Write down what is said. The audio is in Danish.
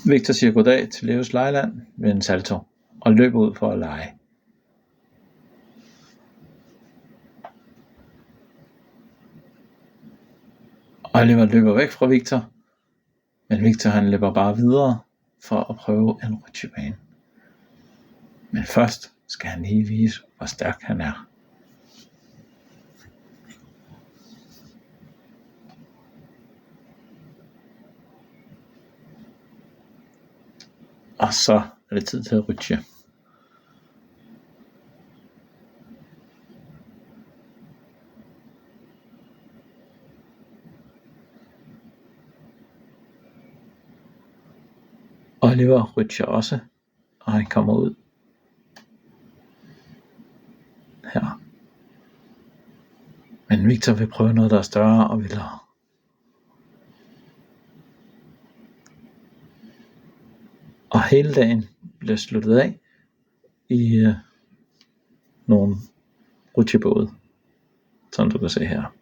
Victor siger goddag til Leos legeland ved en salto og løber ud for at lege. Oliver løber væk fra Victor, men Victor han løber bare videre for at prøve en rutsjebane. Men først skal han lige vise, hvor stærk han er. Og så er det tid til at rutsje. Oliver rutsjer også, og han kommer ud her. Men Victor vil prøve noget, der er større og vildere. Og hele dagen bliver sluttet af i nogle rutsjebåde, som du kan se her.